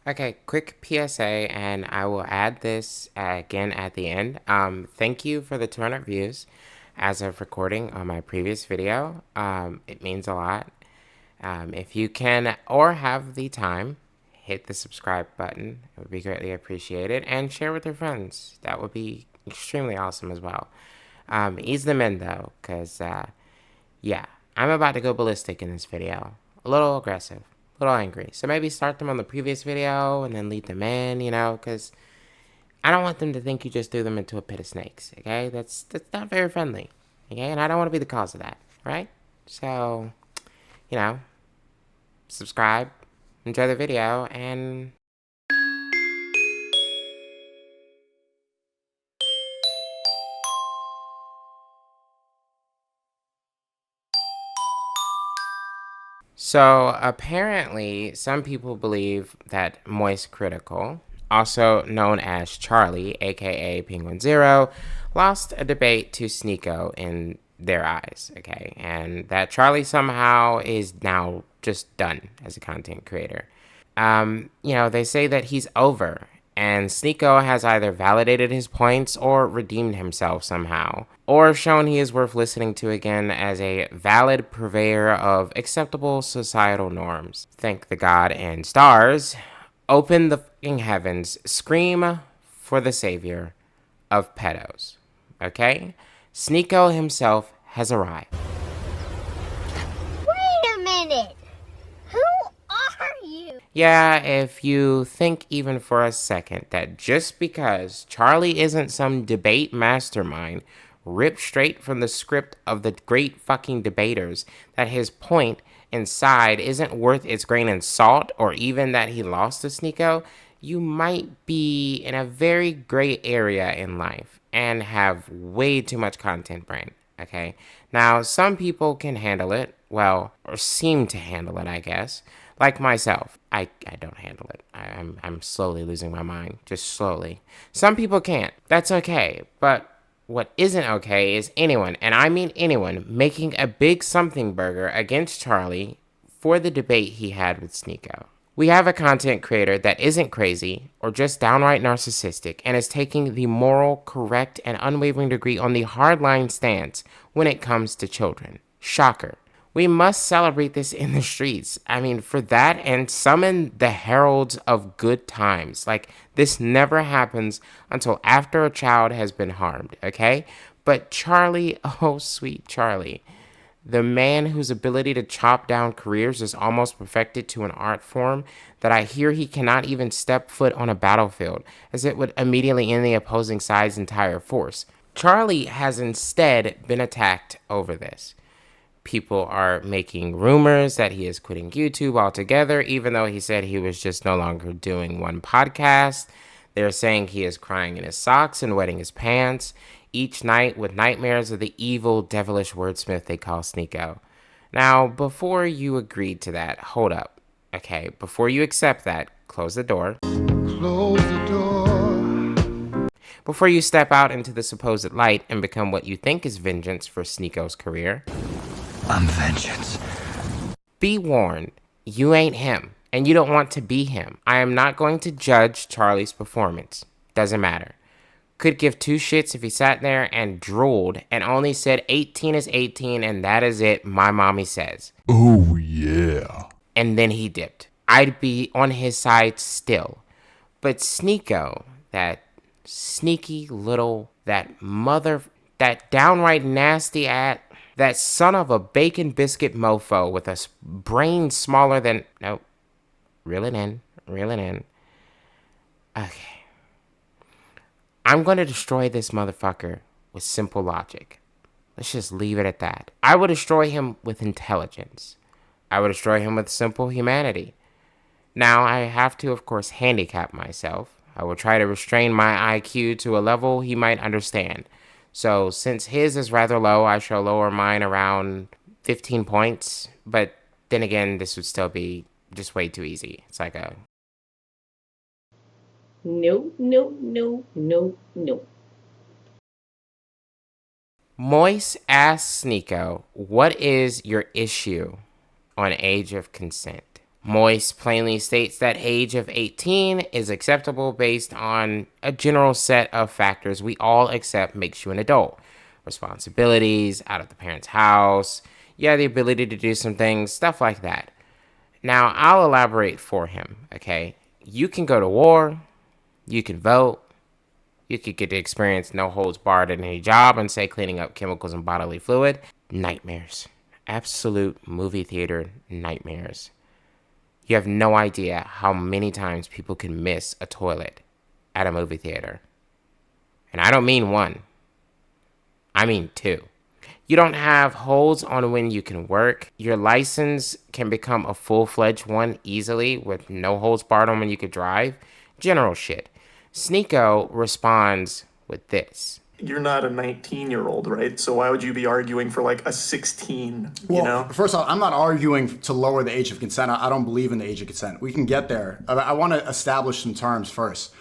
Okay, quick PSA, and I will add this again at the end. Thank you for the 200 views as of recording on my previous video. It means a lot. If you can or have the time, hit the subscribe button. It would be greatly appreciated. And share with your friends. That would be extremely awesome as well. Ease them in though, because, yeah, I'm about to go ballistic in this video. A little aggressive, a little angry. So maybe start them on the previous video and then lead them in, because I don't want them to think you just threw them into a pit of snakes, okay? That's not very friendly, okay? And I don't want to be the cause of that, right? So, you know, subscribe, enjoy the video, and so apparently some people believe that Moist Critical, also known as Charlie, aka Penguin Zero, lost a debate to Sneako in their eyes, okay? And that Charlie somehow is now just done as a content creator. They say that he's over, and Sneako has either validated his points or redeemed himself somehow, or shown he is worth listening to again as a valid purveyor of acceptable societal norms. Thank the God and stars. Open the fucking heavens. Scream for the savior of pedos. Okay? Sneako himself has arrived. Wait a minute! Who are you? Yeah, if you think even for a second that just because Charlie isn't some debate mastermind ripped straight from the script of the great fucking debaters, that his point inside isn't worth its grain of salt, or even that he lost to Sneako, you might be in a very gray area in life and have way too much content brain. Okay? Now, some people can handle it, well, or seem to handle it, I guess. Like myself, I don't handle it. I'm slowly losing my mind, just slowly. Some people can't. That's okay. But what isn't okay is anyone, and I mean anyone, making a big something burger against Charlie for the debate he had with Sneako. We have a content creator that isn't crazy or just downright narcissistic and is taking the moral, correct, and unwavering degree on the hardline stance when it comes to children. Shocker. We must celebrate this in the streets. I mean, for that and summon the heralds of good times. Like, this never happens until after a child has been harmed, okay? But Charlie, oh sweet Charlie, the man whose ability to chop down careers is almost perfected to an art form that I hear he cannot even step foot on a battlefield, as it would immediately end the opposing side's entire force. Charlie has instead been attacked over this. People are making rumors that he is quitting YouTube altogether, even though he said he was just no longer doing one podcast. They're saying he is crying in his socks and wetting his pants each night with nightmares of the evil, devilish wordsmith they call Sneako. Now, before you agree to that, hold up. Okay, before you accept that, close the door. Close the door. Before you step out into the supposed light and become what you think is vengeance for Sneako's career. I'm vengeance. Be warned, you ain't him, and you don't want to be him. I am not going to judge Charlie's performance. Doesn't matter. Could give two shits if he sat there and drooled and only said 18 is 18 and that is it, my mommy says. Oh, yeah. And then he dipped. I'd be on his side still. But Sneako, that sneaky little, that downright nasty that son of a bacon biscuit mofo with a brain smaller than... Nope. Reel it in. Okay. I'm going to destroy this motherfucker with simple logic. Let's just leave it at that. I will destroy him with intelligence. I will destroy him with simple humanity. Now, I have to, of course, handicap myself. I will try to restrain my IQ to a level he might understand. So, since his is rather low, I shall lower mine around 15 points. But then again, this would still be just way too easy. It's like a... No. Moist asks Sneako, what is your issue on age of consent? Moist plainly states that age of 18 is acceptable based on a general set of factors we all accept makes you an adult. Responsibilities, out of the parent's house, yeah, the ability to do some things, stuff like that. Now, I'll elaborate for him, okay? You can go to war, you can vote, you could get to experience no holds barred at any job and say cleaning up chemicals and bodily fluid. Nightmares. Absolute movie theater nightmares. You have no idea how many times people can miss a toilet at a movie theater. And I don't mean one. I mean two. You don't have holds on when you can work. Your license can become a full-fledged one easily with no holds barred on when you could drive. General shit. Sneako responds with this. You're not a 19-year-old, right? So why would you be arguing for like a 16, Well, first off, I'm not arguing to lower the age of consent. I don't believe in the age of consent. We can get there. I want to establish some terms first.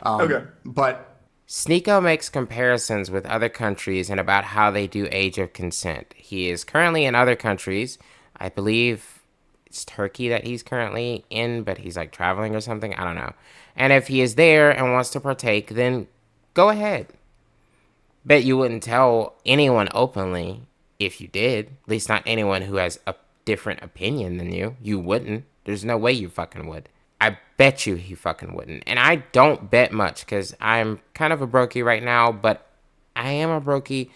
Okay. But Sneako makes comparisons with other countries and about how they do age of consent. He is currently in other countries. I believe it's Turkey that he's currently in, but he's like traveling or something. I don't know. And if he is there and wants to partake, then go ahead. Bet you wouldn't tell anyone openly if you did. At least not anyone who has a different opinion than you. You wouldn't. There's no way you fucking would. I bet you he fucking wouldn't. And I don't bet much because I'm kind of a brokey right now, but I am a brokey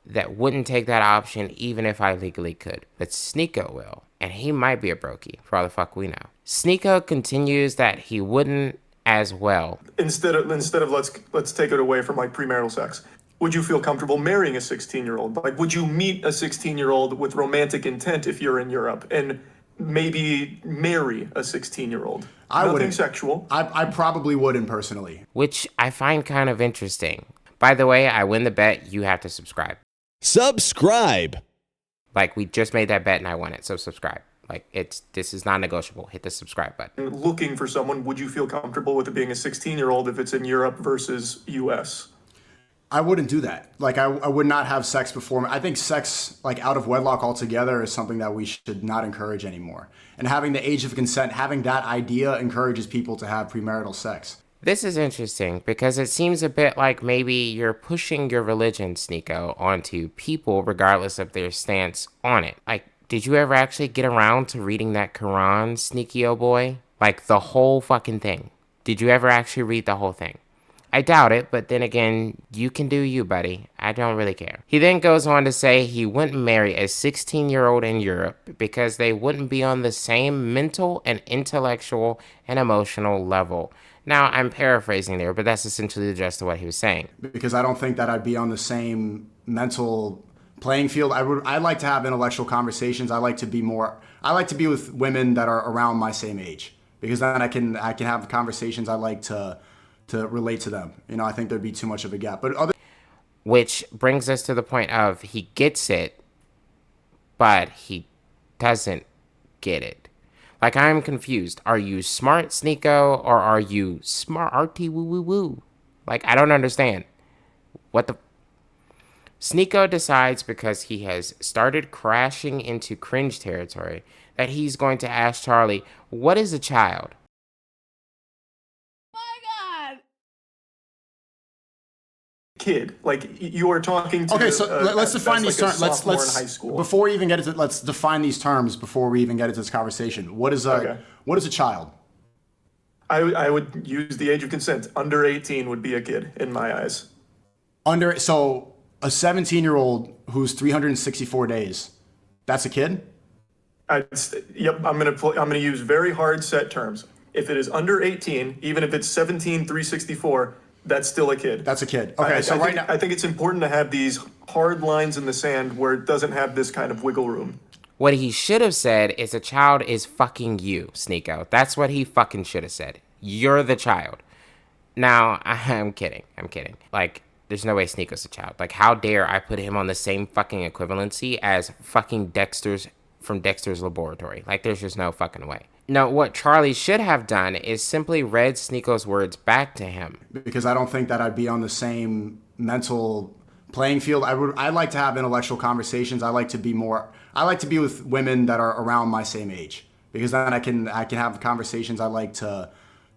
that wouldn't take that option even if I legally could. But Sneako will. And he might be a brokey for all the fuck we know. Sneako continues that he wouldn't as well. Instead of let's take it away from like premarital sex. Would you feel comfortable marrying a 16-year-old? Like, would you meet a 16-year-old with romantic intent if you're in Europe and maybe marry a 16-year-old? Nothing sexual. I probably wouldn't personally. Which I find kind of interesting. By the way, I win the bet. You have to subscribe. Subscribe. Like, we just made that bet and I won it, so subscribe. Like, this is non-negotiable. Hit the subscribe button. Looking for someone, would you feel comfortable with it being a 16-year-old if it's in Europe versus U.S.? I wouldn't do that. Like, I would not have sex before. I think sex, like, out of wedlock altogether is something that we should not encourage anymore. And having the age of consent, having that idea encourages people to have premarital sex. This is interesting because it seems a bit like maybe you're pushing your religion, Sneako, onto people regardless of their stance on it. Like, did you ever actually get around to reading that Quran, sneaky old boy? Like, the whole fucking thing. Did you ever actually read the whole thing? I doubt it, but then again, you can do you, buddy. I don't really care. He then goes on to say he wouldn't marry a 16-year-old in Europe because they wouldn't be on the same mental and intellectual and emotional level. Now, I'm paraphrasing there, but that's essentially the gist of what he was saying. Because I don't think that I'd be on the same mental playing field. I like to have intellectual conversations. I like to be with women that are around my same age. Because then I can have conversations. I like to relate to them. You know, I think there'd be too much of a gap. Which brings us to the point of he gets it, but he doesn't get it. Like, I'm confused. Are you smart, Sneako, or are you smart arty woo woo woo? Like, I don't understand. What the... Sneako decides because he has started crashing into cringe territory that he's going to ask Charlie, what is a child? Kid, like you are talking to. Okay, so let's define these terms. Let's in high school. Before we even get into, let's define these terms before we even get into this conversation. What is a child? I would use the age of consent. Under 18 would be a kid in my eyes. So a 17-year-old who's 364 days, that's a kid? Yep, I'm gonna use very hard set terms. If it is under 18, even if it's 17 364, that's still a kid. That's a kid. Okay, I think it's important to have these hard lines in the sand where it doesn't have this kind of wiggle room. What he should have said is a child is fucking you, Sneako. That's what he fucking should have said. You're the child. Now, I'm kidding. Like, there's no way Sneako's a child. Like, how dare I put him on the same fucking equivalency as fucking Dexter's from Dexter's Laboratory. Like, there's just no fucking way. No, what Charlie should have done is simply read Sneako's words back to him. Because I don't think that I'd be on the same mental playing field. I like to have intellectual conversations. I like to be with women that are around my same age. because then I can have conversations I like to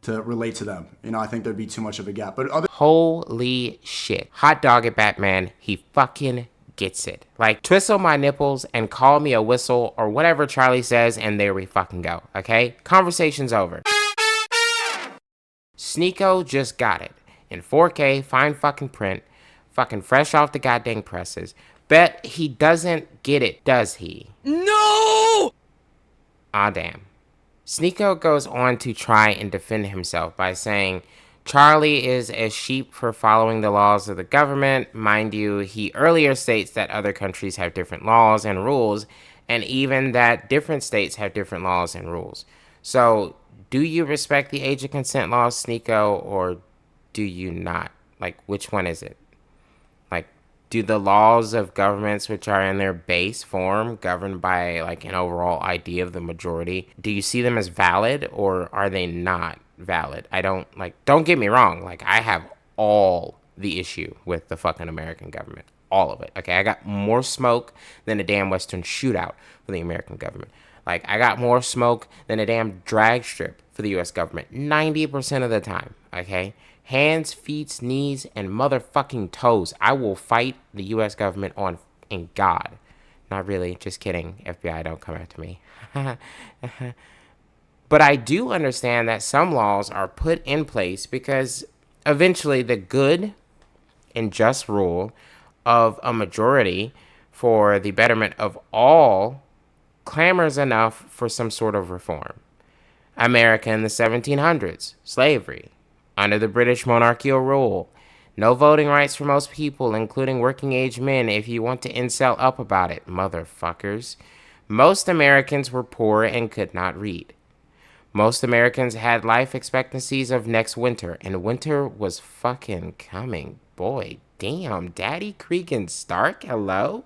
relate to them. You know, I think there'd be too much of a gap. But other Holy shit. Hot dog at Batman, he fucking gets it. Like, twistle my nipples and call me a whistle or whatever Charlie says, and there we fucking go, okay? Conversation's over. Sneako just got it. In 4K, fine fucking print, fucking fresh off the goddamn presses. Bet he doesn't get it, does he? No! Ah, damn. Sneako goes on to try and defend himself by saying, Charlie is a sheep for following the laws of the government. Mind you, he earlier states that other countries have different laws and rules, and even that different states have different laws and rules. So, do you respect the age of consent laws, Sneako, or do you not? Like, which one is it? Like, do the laws of governments, which are in their base form, governed by, like, an overall idea of the majority, do you see them as valid, or are they not valid? Don't get me wrong, like, I have all the issue with the fucking American government. All of it, okay? I got more smoke than a damn Western shootout for the American government. Like, I got more smoke than a damn drag strip for the U.S. government 90% of the time, okay? Hands, feet, knees, and motherfucking toes. I will fight the U.S. government on in God. Not really, just kidding. FBI, don't come after me. But I do understand that some laws are put in place because eventually the good and just rule of a majority for the betterment of all clamors enough for some sort of reform. America in the 1700s, slavery. Under the British monarchical rule, no voting rights for most people, including working age men, if you want to incel up about it, motherfuckers. Most Americans were poor and could not read. Most Americans had life expectancies of next winter, and winter was fucking coming. Boy, damn, Daddy Cregan Stark, hello?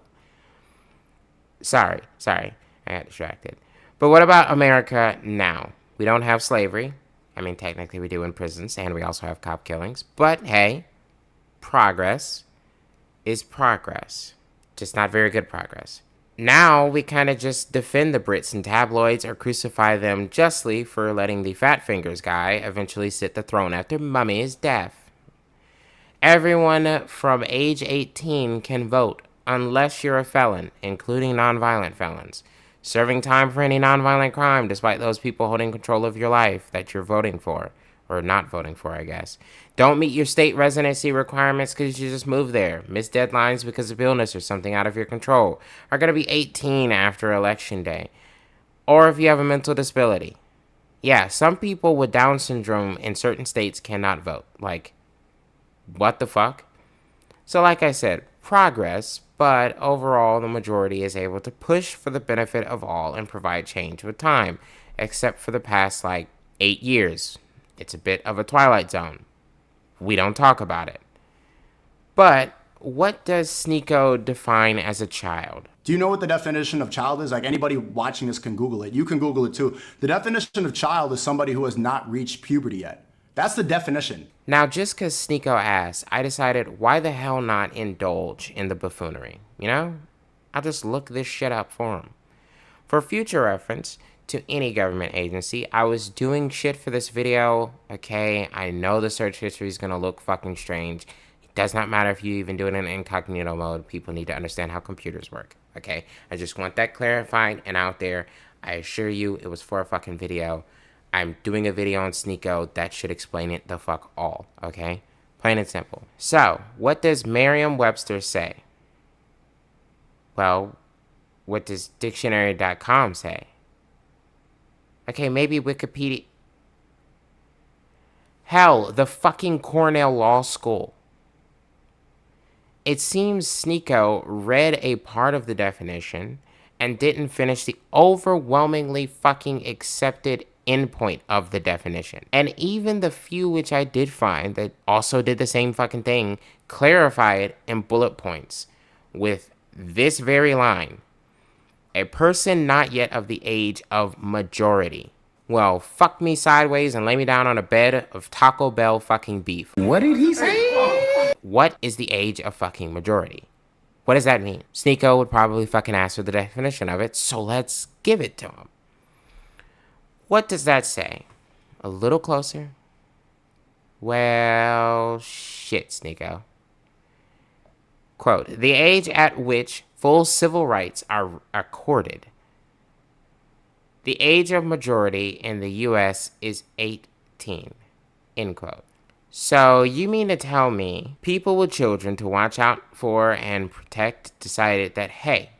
Sorry, I got distracted. But what about America now? We don't have slavery. I mean, technically we do in prisons, and we also have cop killings. But hey, progress is progress. Just not very good progress. Now we kind of just defend the Brits in tabloids or crucify them justly for letting the Fat Fingers guy eventually sit the throne after Mummy is deaf. Everyone from age 18 can vote, unless you're a felon, including nonviolent felons. Serving time for any nonviolent crime, despite those people holding control of your life that you're voting for. Or not voting for, I guess. Don't meet your state residency requirements because you just moved there. Miss deadlines because of illness or something out of your control. Are going to be 18 after Election Day. Or if you have a mental disability. Yeah, some people with Down syndrome in certain states cannot vote. Like, what the fuck? So like I said, progress, but overall the majority is able to push for the benefit of all and provide change with time, except for the past, 8 years. It's a bit of a twilight zone. We don't talk about it. But what does Sneako define as a child? Do you know what the definition of child is? Like, anybody watching this can Google it. You can Google it too. The definition of child is somebody who has not reached puberty yet. That's the definition. Now, just because Sneako asked, I decided why the hell not indulge in the buffoonery, you know? I'll just look this shit up for him. For future reference to any government agency, I was doing shit for this video, okay? I know the search history is going to look fucking strange. It does not matter if you even do it in incognito mode. People need to understand how computers work, okay? I just want that clarified and out there. I assure you it was for a fucking video. I'm doing a video on Sneako that should explain it the fuck all, okay? Plain and simple. So, what does Merriam-Webster say? Well, what does dictionary.com say? Okay, maybe Wikipedia. Hell, the fucking Cornell Law School. It seems Sneako read a part of the definition and didn't finish the overwhelmingly fucking accepted endpoint of the definition. And even the few which I did find that also did the same fucking thing clarify it in bullet points with this very line. A person not yet of the age of majority. Well, fuck me sideways and lay me down on a bed of Taco Bell fucking beef. What did he say? What is the age of fucking majority? What does that mean? Sneako would probably fucking ask for the definition of it, so let's give it to him. What does that say? A little closer? Well, shit, Sneako. Quote, the age at which full civil rights are accorded. The age of majority in the U.S. is 18, end quote. So you mean to tell me people with children to watch out for and protect decided that, hey,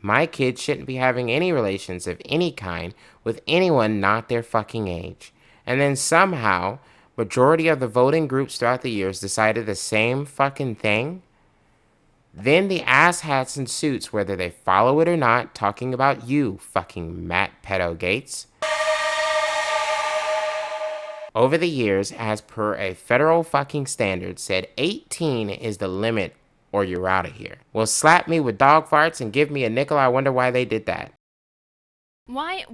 my kids shouldn't be having any relations of any kind with anyone not their fucking age. And then somehow, majority of the voting groups throughout the years decided the same fucking thing? Then the asshats in suits, whether they follow it or not, talking about you, fucking Matt Pedo Gates. Over the years, as per a federal fucking standard, said 18 is the limit or you're out of here. Well, slap me with dog farts and give me a nickel. I wonder why they did that. Why?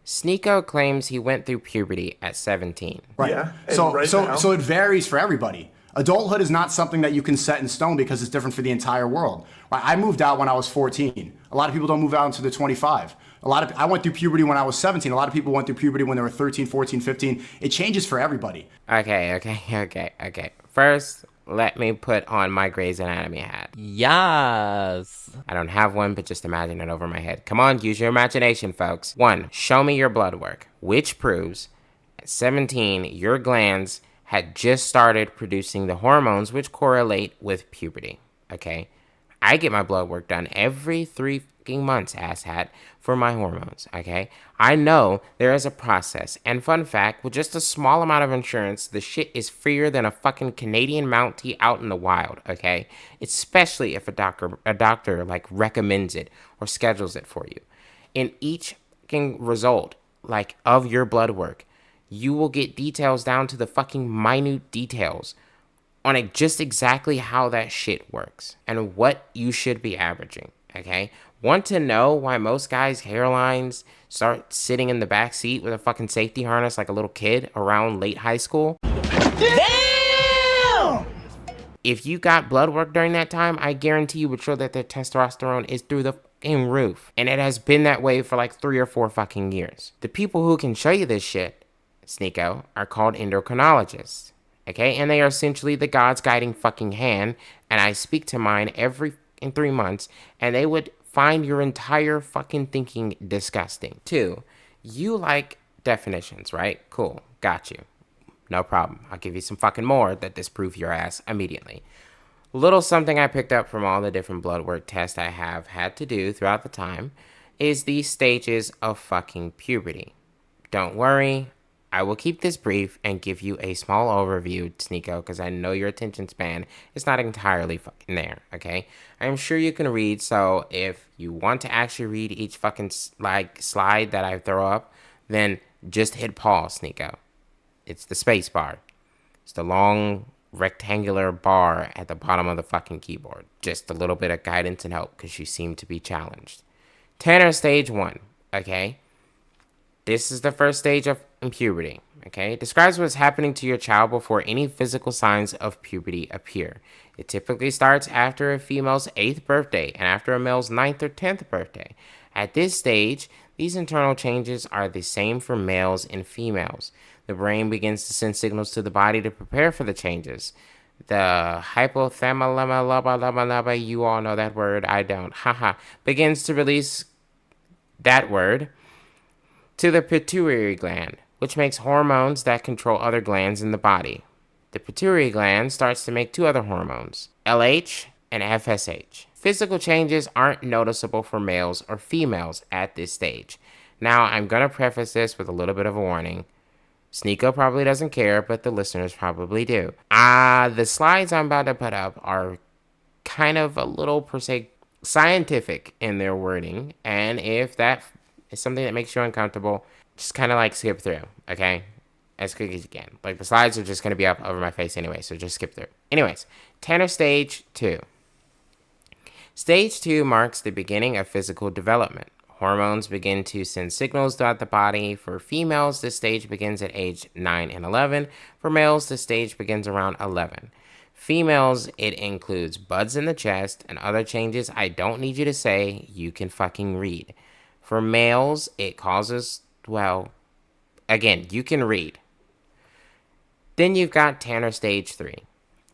Sneako claims he went through puberty at 17. Right. Yeah, and So right so now- so it varies for everybody. Adulthood is not something that you can set in stone because it's different for the entire world. Right? I moved out when I was 14. A lot of people don't move out until they're 25. I went through puberty when I was 17. A lot of people went through puberty when they were 13, 14, 15. It changes for everybody. Okay. First, let me put on my Grey's Anatomy hat. Yes. I don't have one, but just imagine it over my head. Come on, use your imagination, folks. 1, show me your blood work, which proves at 17, your glands had just started producing the hormones which correlate with puberty, okay? I get my blood work done every 3 fucking months, asshat, for my hormones, okay? I know there is a process, and fun fact, with just a small amount of insurance, the shit is freer than a fucking Canadian Mountie out in the wild, okay? Especially if a doctor like recommends it or schedules it for you. In each fucking result, like of your blood work, you will get details down to the fucking minute details on just exactly how that shit works and what you should be averaging, okay? Want to know why most guys' hairlines start sitting in the back seat with a fucking safety harness like a little kid around late high school? Damn! If you got blood work during that time, I guarantee you would show that their testosterone is through the fucking roof. And it has been that way for like 3 or 4 fucking years. The people who can show you this shit, Sneako, are called endocrinologists, okay? And they are essentially the God's guiding fucking hand, and I speak to mine every 3 months, and they would find your entire fucking thinking disgusting. 2, you like definitions, right? Cool, got you. No problem. I'll give you some fucking more that disprove your ass immediately. Little something I picked up from all the different blood work tests I have had to do throughout the time is the stages of fucking puberty. Don't worry, I will keep this brief and give you a small overview, Sneako, because I know your attention span is not entirely fucking there, okay? I'm sure you can read, so if you want to actually read each fucking slide that I throw up, then just hit pause, Sneako. It's the space bar. It's the long rectangular bar at the bottom of the fucking keyboard. Just a little bit of guidance and help because you seem to be challenged. Tanner stage 1, okay? This is the first stage of puberty, okay? It describes what's happening to your child before any physical signs of puberty appear. It typically starts after a female's 8th birthday and after a male's 9th or 10th birthday. At this stage, these internal changes are the same for males and females. The brain begins to send signals to the body to prepare for the changes. The hypothalamus, you all know that word, I don't, begins to release that word to the pituitary gland, which makes hormones that control other glands in the body. The pituitary gland starts to make 2 other hormones, LH and FSH. Physical changes aren't noticeable for males or females at this stage. Now, I'm going to preface this with a little bit of a warning. Sneako probably doesn't care, but the listeners probably do. The slides I'm about to put up are kind of a little, per se, scientific in their wording, and if that is something that makes you uncomfortable, just kind of like skip through, okay? As quick as you can. Like, the slides are just going to be up over my face anyway, so just skip through. Anyways, Tanner stage 2. Stage 2 marks the beginning of physical development. Hormones begin to send signals throughout the body. For females, this stage begins at age 9 and 11. For males, this stage begins around 11. Females, it includes buds in the chest and other changes I don't need you to say, you can fucking read. For males, it causes, well, again, you can read. Then you've got Tanner stage 3.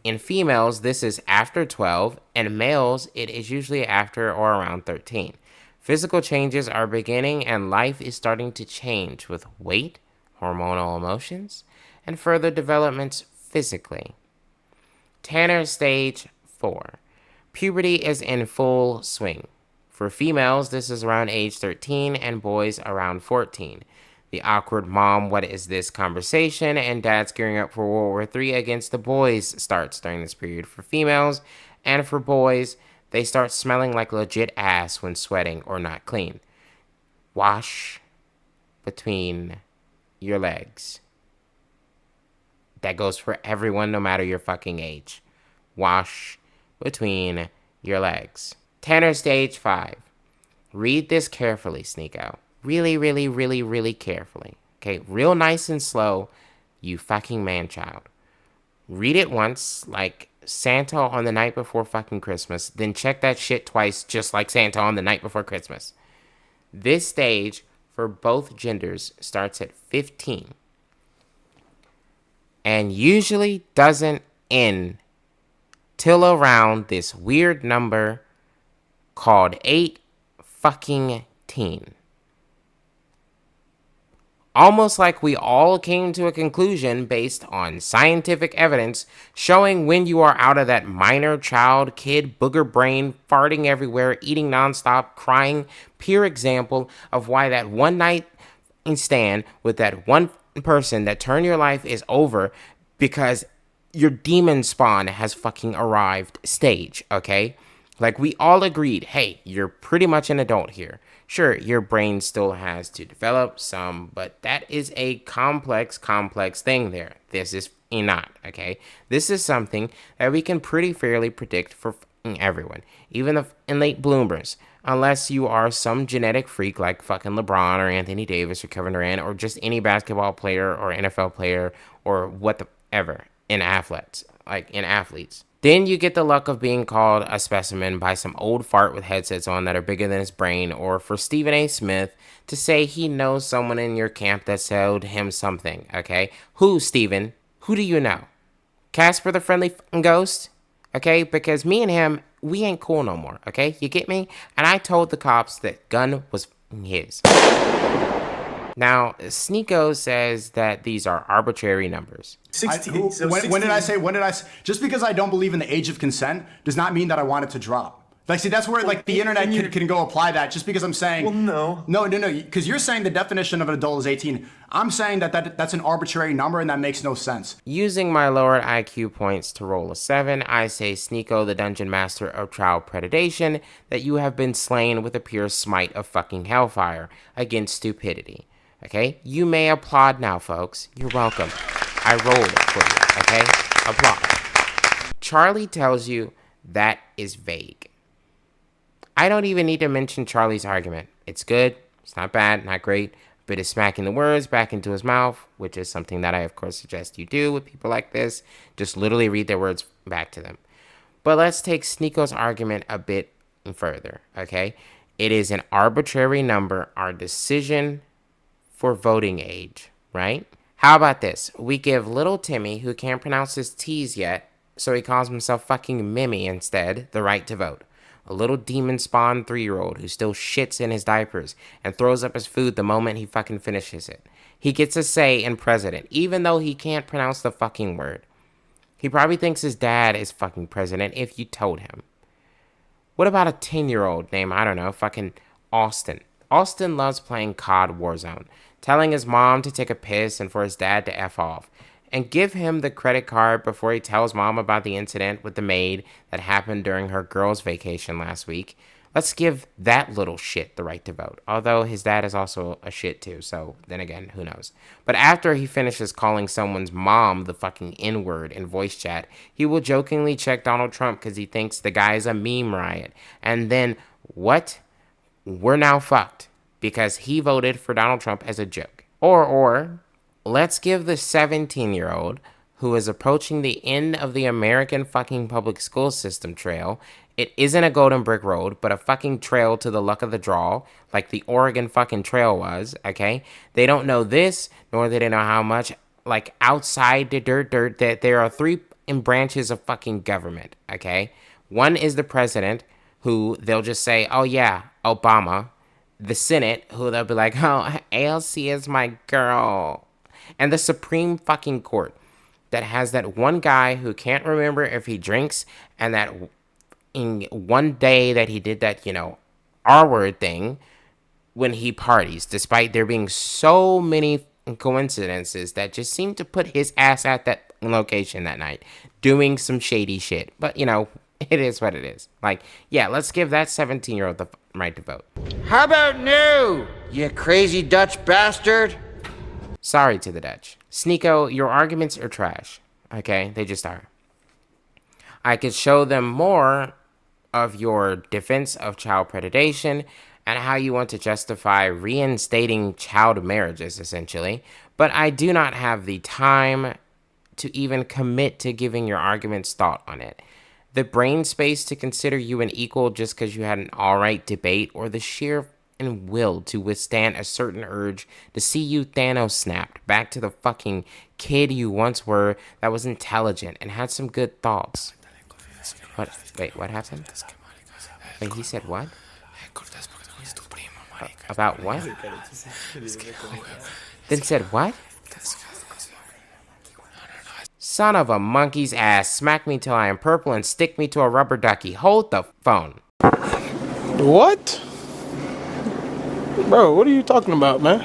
In females, this is after 12, and males, it is usually after or around 13. Physical changes are beginning, and life is starting to change with weight, hormonal emotions, and further developments physically. Tanner stage 4. Puberty is in full swing. For females, this is around age 13, and boys around 14. The awkward mom, what is this conversation, and dad's gearing up for World War III against the boys starts during this period for females, and for boys, they start smelling like legit ass when sweating or not clean. Wash between your legs. That goes for everyone, no matter your fucking age. Wash between your legs. Tanner stage 5. Read this carefully, Sneako. Really, really, really, really carefully. Okay, real nice and slow, you fucking man-child. Read it once, like Santa on the night before fucking Christmas, then check that shit twice, just like Santa on the night before Christmas. This stage, for both genders, starts at 15. And usually doesn't end till around this weird number called 8 fucking teen. Almost like we all came to a conclusion based on scientific evidence showing when you are out of that minor child, kid, booger brain, farting everywhere, eating nonstop, crying, pure example of why that one night stand with that one person that turned your life is over because your demon spawn has fucking arrived stage, okay? Like, we all agreed, hey, you're pretty much an adult here. Sure, your brain still has to develop some, but that is a complex thing there. This is not, okay? This is something that we can pretty fairly predict for everyone, even the late bloomers, unless you are some genetic freak like fucking LeBron or Anthony Davis or Kevin Durant or just any basketball player or NFL player or whatever in athletes. Then you get the luck of being called a specimen by some old fart with headsets on that are bigger than his brain, or for Stephen A. Smith to say he knows someone in your camp that sold him something, okay? Who, Stephen? Who do you know? Casper the Friendly Ghost? Okay, because me and him, we ain't cool no more, okay? You get me? And I told the cops that gun was his. Now, Sneako says that these are arbitrary numbers. 16. When did I say? Just because I don't believe in the age of consent does not mean that I want it to drop. Like, see, that's where the internet can go apply that. Just because I'm saying. Well, no. No. Because you're saying the definition of an adult is 18. I'm saying that's an arbitrary number and that makes no sense. Using my lowered IQ points to roll a 7, I say, Sneako, the dungeon master of child predation, that you have been slain with a pure smite of fucking hellfire against stupidity. Okay? You may applaud now, folks. You're welcome. I rolled it for you. Okay? Applaud. Charlie tells you that is vague. I don't even need to mention Charlie's argument. It's good. It's not bad. Not great. But it's smacking the words back into his mouth, which is something that I, of course, suggest you do with people like this. Just literally read their words back to them. But let's take Sneako's argument a bit further. Okay? It is an arbitrary number. Our decision for voting age, right? How about this? We give little Timmy, who can't pronounce his T's yet, so he calls himself fucking Mimi instead, the right to vote. A little demon spawn 3-year-old who still shits in his diapers and throws up his food the moment he fucking finishes it. He gets a say in president, even though he can't pronounce the fucking word. He probably thinks his dad is fucking president if you told him. What about a 10-year-old named, I don't know, fucking Austin? Austin loves playing COD Warzone, telling his mom to take a piss and for his dad to F off, and give him the credit card before he tells mom about the incident with the maid that happened during her girls' vacation last week. Let's give that little shit the right to vote, although his dad is also a shit too, so then again, who knows. But after he finishes calling someone's mom the fucking N-word in voice chat, he will jokingly check Donald Trump because he thinks the guy is a meme riot. And then, what? We're now fucked because he voted for Donald Trump as a joke. Or let's give the 17-year-old who is approaching the end of the American fucking public school system trail. It isn't a golden brick road, but a fucking trail to the luck of the draw, like the Oregon fucking trail was, okay? They don't know this, nor do they know how much, like, outside the dirt, that there are three branches of fucking government, okay? One is the president, who they'll just say, oh yeah, Obama. The Senate, who they'll be like, oh, ALC is my girl. And the Supreme fucking Court, that has that one guy who can't remember if he drinks, and that in one day that he did that, R-word thing when he parties, despite there being so many coincidences that just seem to put his ass at that location that night, doing some shady shit. But, it is what it is. Like, yeah, let's give that 17-year-old the right to vote. How about no, you crazy Dutch bastard? Sorry to the Dutch. Sneako, your arguments are trash. Okay? They just are. I could show them more of your defense of child predation and how you want to justify reinstating child marriages, essentially. But I do not have the time to even commit to giving your arguments thought on it. The brain space to consider you an equal just because you had an alright debate, or the sheer and will to withstand a certain urge to see you Thanos snapped back to the fucking kid you once were that was intelligent and had some good thoughts. What? Wait, what happened? Wait, he said what? About what? Then said what? Son of a monkey's ass, smack me till I am purple and stick me to a rubber ducky. Hold the phone. What? Bro, what are you talking about, man?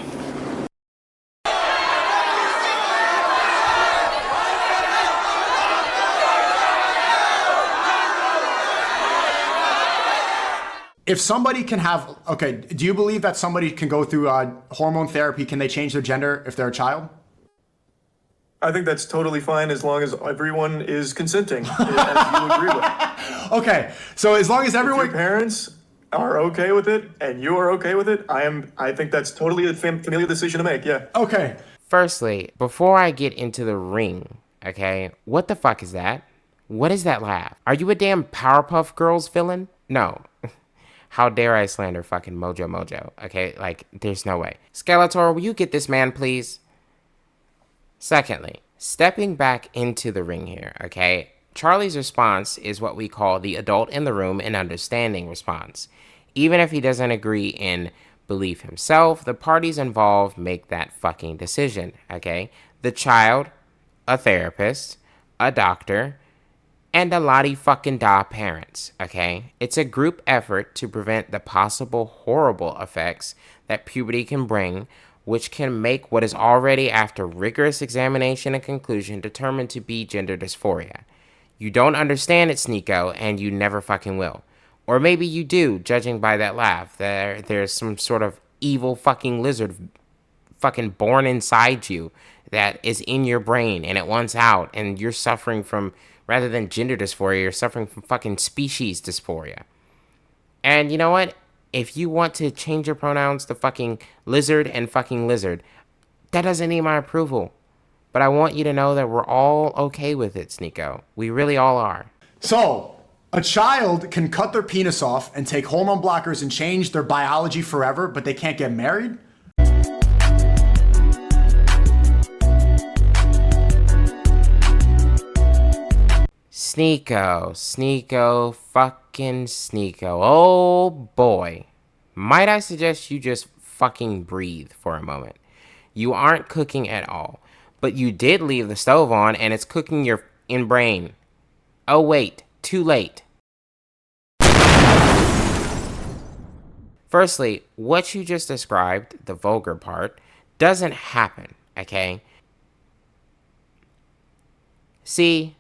If somebody can have, okay, do you believe that somebody can go through hormone therapy? Can they change their gender if they're a child? I think that's totally fine as long as everyone is consenting, as you agree with. Okay, so as long as everyone... If your parents are okay with it and you are okay with it, I think that's totally a familial decision to make, yeah. Okay. Firstly, before I get into the ring, okay, what the fuck is that? What is that laugh? Are you a damn Powerpuff Girls villain? No. How dare I slander fucking Mojo, okay? Like, there's no way. Skeletor, will you get this man, please? Secondly, stepping back into the ring here, okay? Charlie's response is what we call the adult in the room and understanding response. Even if he doesn't agree in belief himself, the parties involved make that fucking decision, okay? The child, a therapist, a doctor, and a lottie fucking da parents, okay? It's a group effort to prevent the possible horrible effects that puberty can bring, which can make what is already, after rigorous examination and conclusion, determined to be gender dysphoria. You don't understand it, Sneako, and you never fucking will. Or maybe you do, judging by that laugh. There's some sort of evil fucking lizard fucking born inside you that is in your brain, and it wants out, and you're suffering from, rather than gender dysphoria, you're suffering from fucking species dysphoria. And you know what? If you want to change your pronouns to fucking lizard and fucking lizard, that doesn't need my approval. But I want you to know that we're all okay with it, Sneako. We really all are. So, a child can cut their penis off and take hormone blockers and change their biology forever, but they can't get married? Sneako, fucking Sneako. Oh boy. Might I suggest you just fucking breathe for a moment? You aren't cooking at all, but you did leave the stove on and it's cooking your brain. Oh wait, too late. Firstly, what you just described, the vulgar part, doesn't happen, okay? See?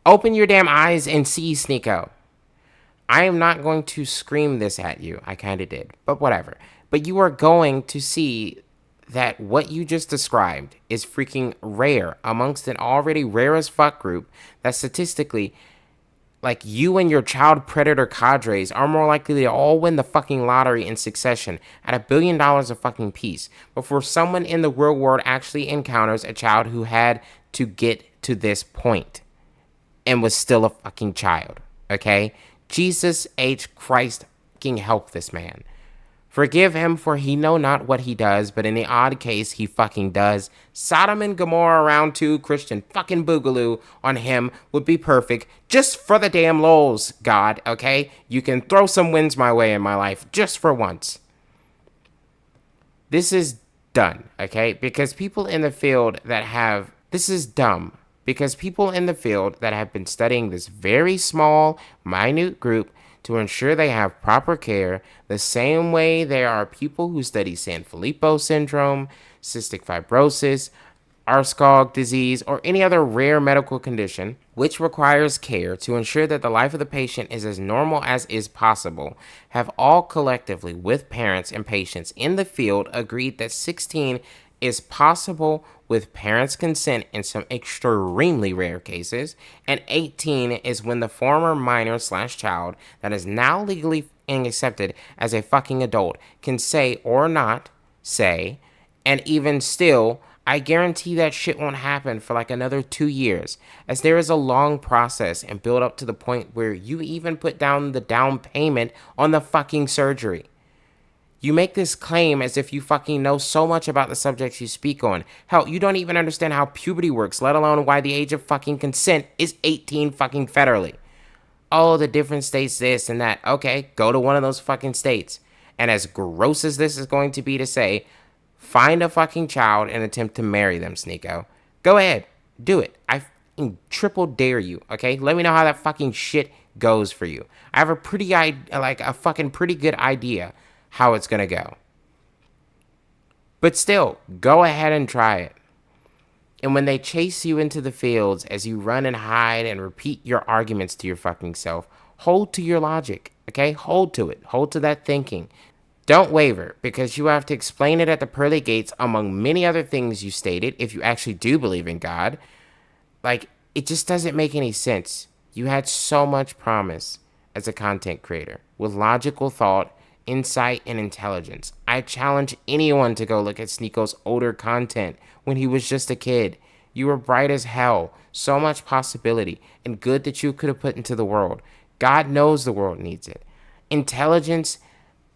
Open your damn eyes and see, Sneako. I am not going to scream this at you. I kind of did, but whatever. But you are going to see that what you just described is freaking rare amongst an already rare as fuck group that statistically, Like, you and your child predator cadres are more likely to all win the fucking lottery in succession at $1 billion a fucking piece before someone in the real world actually encounters a child who had to get to this point and was still a fucking child, okay? Jesus H. Christ fucking help this man. Forgive him, for he know not what he does, but in the odd case he fucking does. Sodom and Gomorrah round 2, Christian fucking boogaloo on him would be perfect, just for the damn lols, God, okay? You can throw some wins my way in my life, just for once. This is done, okay? Because people in the field that have... This is dumb. Because people in the field that have been studying this very small, minute group to ensure they have proper care, the same way there are people who study Sanfilippo syndrome, cystic fibrosis, Arscog disease, or any other rare medical condition which requires care to ensure that the life of the patient is as normal as is possible, have all collectively, with parents and patients in the field, agreed that 16 is possible with parents' consent in some extremely rare cases, and 18 is when the former minor/child that is now legally accepted as a fucking adult can say or not say, and even still, I guarantee that shit won't happen for like another 2 years, as there is a long process and build up to the point where you even put down the down payment on the fucking surgery. You make this claim as if you fucking know so much about the subjects you speak on. Hell, you don't even understand how puberty works, let alone why the age of fucking consent is 18 fucking federally. Oh, the different states this and that. Okay, go to one of those fucking states. And as gross as this is going to be to say, find a fucking child and attempt to marry them, Sneako. Go ahead, do it. I fucking triple dare you, okay? Let me know how that fucking shit goes for you. I have a pretty good idea how it's gonna go. But still, go ahead and try it. And when they chase you into the fields as you run and hide and repeat your arguments to your fucking self, hold to your logic, okay? Hold to it. Hold to that thinking. Don't waver, because you have to explain it at the pearly gates among many other things you stated, if you actually do believe in God. Like, it just doesn't make any sense. You had so much promise as a content creator, with logical thought, insight, and intelligence. I challenge anyone to go look at Sneako's older content when he was just a kid. You were bright as hell, so much possibility, and good that you could have put into the world. God knows the world needs it. Intelligence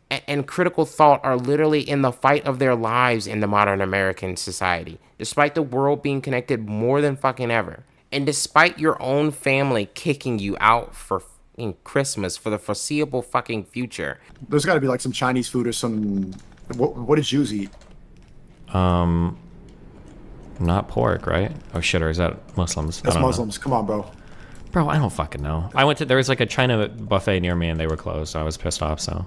and critical thought are literally in the fight of their lives in the modern American society, despite the world being connected more than fucking ever. And despite your own family kicking you out for Christmas for the foreseeable fucking future. There's got to be like some Chinese food or some... What do Jews eat? Not pork, right? Oh shit, or is that Muslims? That's Muslims. Come on, bro. Bro, I don't fucking know. There was like a China buffet near me and they were closed, so I was pissed off, so.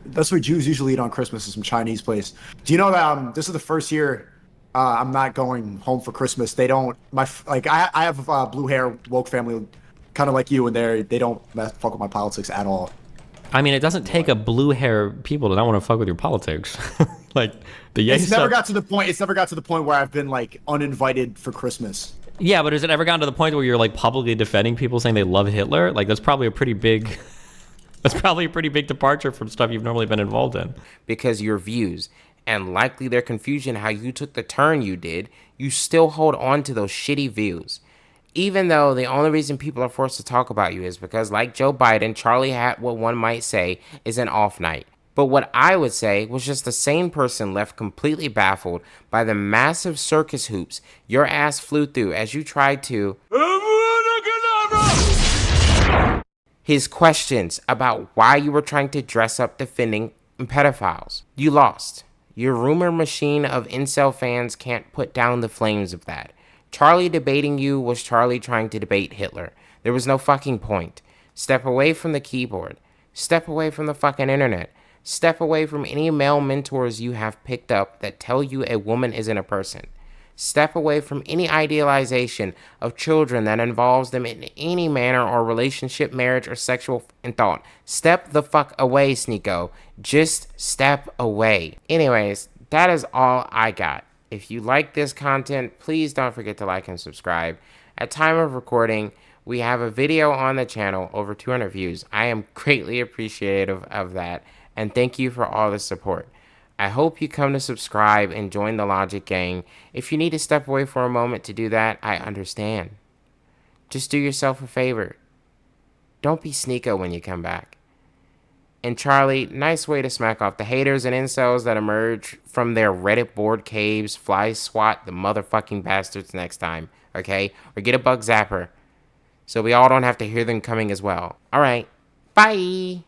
That's what Jews usually eat on Christmas, is some Chinese place. Do you know that this is the first year I'm not going home for Christmas? They don't... I have a blue hair, woke family, kind of like you, and they don't fuck with my politics at all. I mean, it doesn't take a blue hair people to not want to fuck with your politics. Like the It's never got to the point. It's never got to the point where I've been like uninvited for Christmas. Yeah, but has it ever gotten to the point where you're like publicly defending people saying they love Hitler? Like that's probably a pretty big departure from stuff you've normally been involved in. Because your views and likely their confusion how you took the turn you did, you still hold on to those shitty views. Even though the only reason people are forced to talk about you is because, like Joe Biden, Charlie had what one might say is an off night. But what I would say was just a sane person left completely baffled by the massive circus hoops your ass flew through as you tried to... His questions about why you were trying to dress up defending pedophiles. You lost. Your rumor machine of incel fans can't put down the flames of that. Charlie debating you was Charlie trying to debate Hitler. There was no fucking point. Step away from the keyboard. Step away from the fucking internet. Step away from any male mentors you have picked up that tell you a woman isn't a person. Step away from any idealization of children that involves them in any manner or relationship, marriage, or sexual thought. Step the fuck away, Sneako. Just step away. Anyways, that is all I got. If you like this content, please don't forget to like and subscribe. At time of recording, We have a video on the channel, over 200 views. I am greatly appreciative of that, and thank you for all the support. I hope you come to subscribe and join the Logic Gang. If you need to step away for a moment to do that, I understand. Just do yourself a favor. Don't be Sneako when you come back. And Charlie, nice way to smack off the haters and incels that emerge from their Reddit board caves. Fly swat the motherfucking bastards next time, okay? Or get a bug zapper, so we all don't have to hear them coming as well. Alright, bye!